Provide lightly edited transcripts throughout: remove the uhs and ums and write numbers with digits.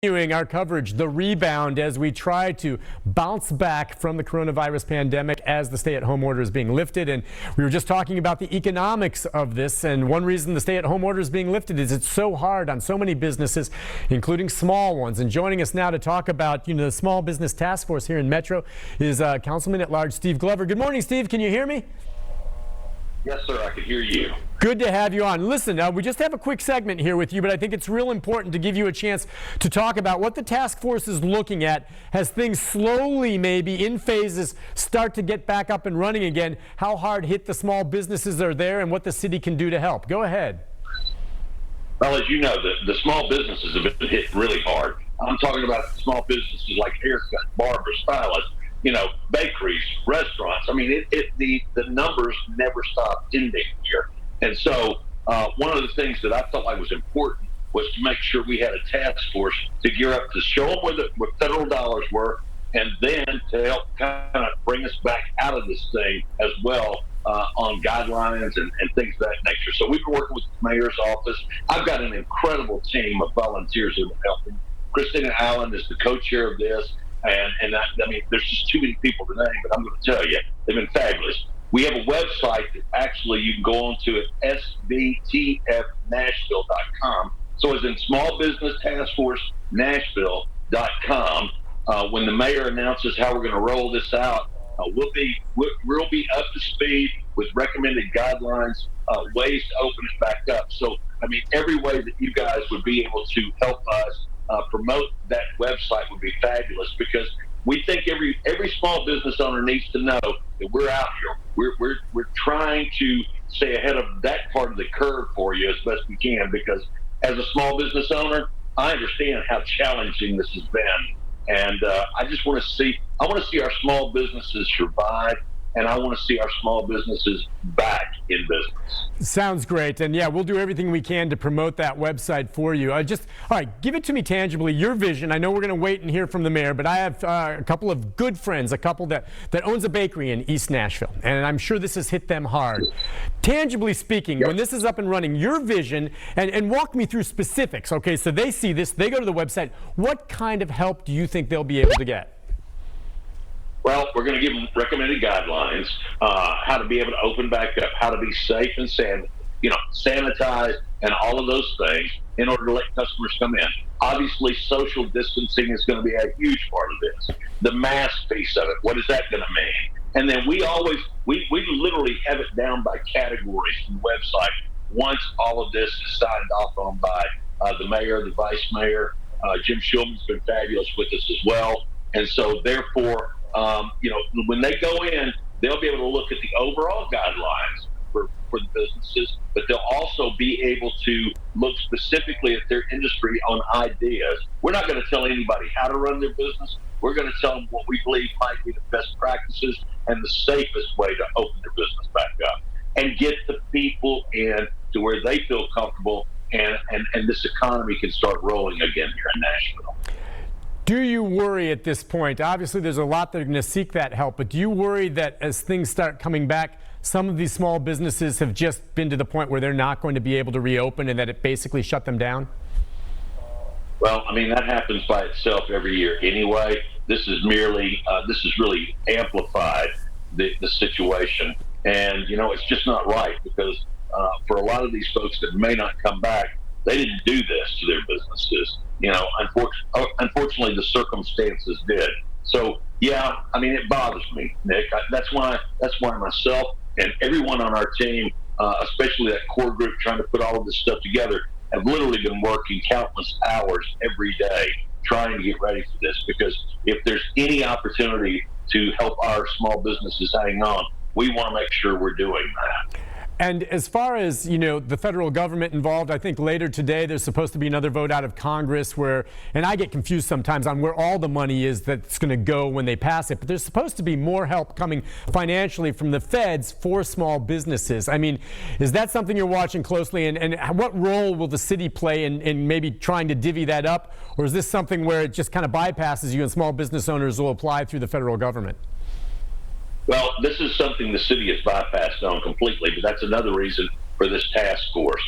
Continuing our coverage, the rebound, as we try to bounce back from the coronavirus pandemic as the stay-at-home order is being lifted. And we were just talking about the economics of this. And one reason the stay-at-home order is being lifted is it's so hard on so many businesses, including small ones. And joining us now to talk about, the Small Business Task Force here in Metro is Councilman at Large Steve Glover. Good morning, Steve. Can you hear me? Yes, sir. I can hear you. Good to have you on. Listen, we just have a quick segment here with you, but I think it's real important to give you a chance to talk about what the task force is looking at as things slowly, maybe in phases, start to get back up and running again, how hard hit the small businesses are there and what the city can do to help. Go ahead. Well, as you know, the small businesses have been hit really hard. I'm talking about small businesses like haircut, barber, stylist, bakeries, restaurants. I mean, the numbers never stop ending here. And so one of the things that I felt like was important was to make sure we had a task force to gear up to show them where federal dollars were, and then to help kind of bring us back out of this thing as well on guidelines and things of that nature. So we've been working with the mayor's office. I've got an incredible team of volunteers who have been helping. Christina Allen is the co-chair of this. And I mean, there's just too many people to name, but I'm going to tell you, they've been fabulous. We have a website that actually you can go on to at sbtfnashville.com. So it's in Small Business Task Force Nashville.com. When the mayor announces how we're going to roll this out, we'll be up to speed with recommended guidelines, ways to open it back up. So, I mean, every way that you guys would be able to help us promote that website would be fabulous, because we think every small business owner needs to know that we're out here. We're trying to stay ahead of that part of the curve for you as best we can, because as a small business owner, I understand how challenging this has been, and I want to see our small businesses survive. And I want to see our small businesses back in business. Sounds great. And yeah, we'll do everything we can to promote that website for you. All right, give it to me tangibly, your vision. I know we're going to wait and hear from the mayor, but I have a couple of good friends, a couple that owns a bakery in East Nashville, and I'm sure this has hit them hard. Tangibly speaking, when this is up and running, your vision, and walk me through specifics. Okay, so they see this, they go to the website. What kind of help do you think they'll be able to get? Well, we're going to give them recommended guidelines, how to be able to open back up, how to be safe and sanitized, and all of those things in order to let customers come in. Obviously, social distancing is going to be a huge part of this. The mask piece of it, what is that going to mean? And then we literally have it down by categories on the website once all of this is signed off on by the mayor, the vice mayor. Jim Shulman's been fabulous with us as well. And so, therefore, when they go in, they'll be able to look at the overall guidelines for the businesses, but they'll also be able to look specifically at their industry on ideas. We're not going to tell anybody how to run their business. We're going to tell them what we believe might be the best practices and the safest way to open their business back up and get the people in to where they feel comfortable, and this economy can start rolling again here in Nashville. Do you worry at this point? Obviously, there's a lot that are going to seek that help, but do you worry that as things start coming back, some of these small businesses have just been to the point where they're not going to be able to reopen and that it basically shut them down? Well, I mean, that happens by itself every year anyway. This has really amplified the situation. And, it's just not right, because for a lot of these folks that may not come back, they didn't do this to their businesses. Unfortunately, the circumstances did. So, yeah, I mean, it bothers me, Nick. That's why myself and everyone on our team, especially that core group trying to put all of this stuff together, have literally been working countless hours every day trying to get ready for this. Because if there's any opportunity to help our small businesses hang on, we want to make sure we're doing that. And as far as, the federal government involved, I think later today there's supposed to be another vote out of Congress where, and I get confused sometimes on where all the money is that's going to go when they pass it, but there's supposed to be more help coming financially from the feds for small businesses. I mean, is that something you're watching closely? And what role will the city play in maybe trying to divvy that up? Or is this something where it just kind of bypasses you and small business owners will apply through the federal government? Well, this is something the city has bypassed on completely, but that's another reason for this task force.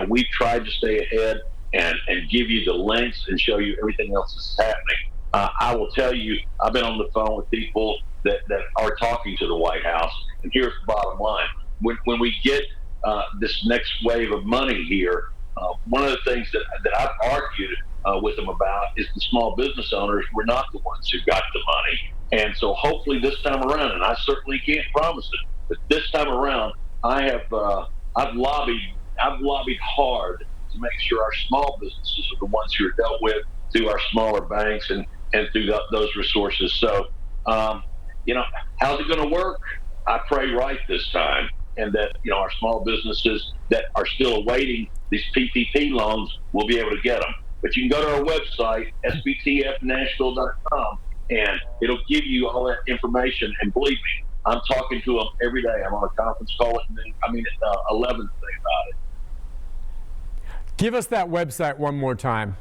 We've tried to stay ahead and give you the links and show you everything else that's happening. I will tell you, I've been on the phone with people that are talking to the White House, and here's the bottom line. When we get this next wave of money here, one of the things that I've argued with them about is the small business owners were not the ones who got the money. And so hopefully this time around, and I certainly can't promise it, but this time around, I've lobbied hard to make sure our small businesses are the ones who are dealt with through our smaller banks and through those resources. So, how's it going to work? I pray right this time, and that our small businesses that are still awaiting these PPP loans will be able to get them. But you can go to our website, sbtfnashville.com, and it'll give you all that information. And believe me, I'm talking to them every day. I'm on a conference call at 11 today about it. Give us that website one more time.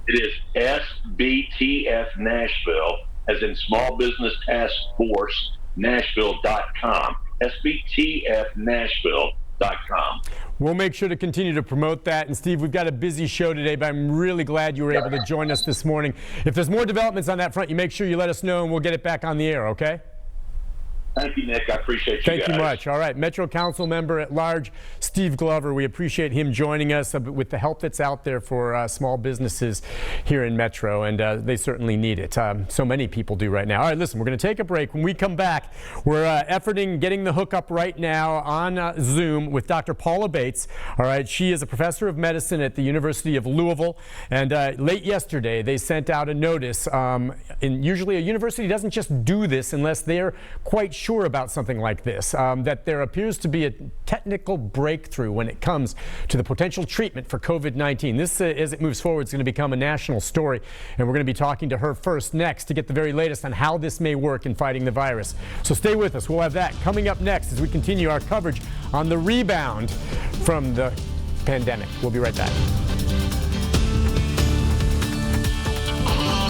It is SBTF Nashville, as in Small Business Task Force, Nashville.com. SBTFNashville.com. We'll make sure to continue to promote that. And Steve, we've got a busy show today, but I'm really glad you were able to join us this morning. If there's more developments on that front, you make sure you let us know, and we'll get it back on the air, okay? Thank you, Nick. I appreciate you Thank guys. you much. All right, Metro Council member at large, Steve Glover. We appreciate him joining us with the help that's out there for small businesses here in Metro, and they certainly need it. So many people do right now. All right, listen, we're going to take a break. When we come back, we're efforting getting the hookup right now on Zoom with Dr. Paula Bates. All right, she is a professor of medicine at the University of Louisville, and late yesterday they sent out a notice. And usually a university doesn't just do this unless they're quite sure about something like this, that there appears to be a technical breakthrough when it comes to the potential treatment for COVID-19. This, as it moves forward, is going to become a national story, and we're going to be talking to her first next to get the very latest on how this may work in fighting the virus. So stay with us. We'll have that coming up next as we continue our coverage on the rebound from the pandemic. We'll be right back.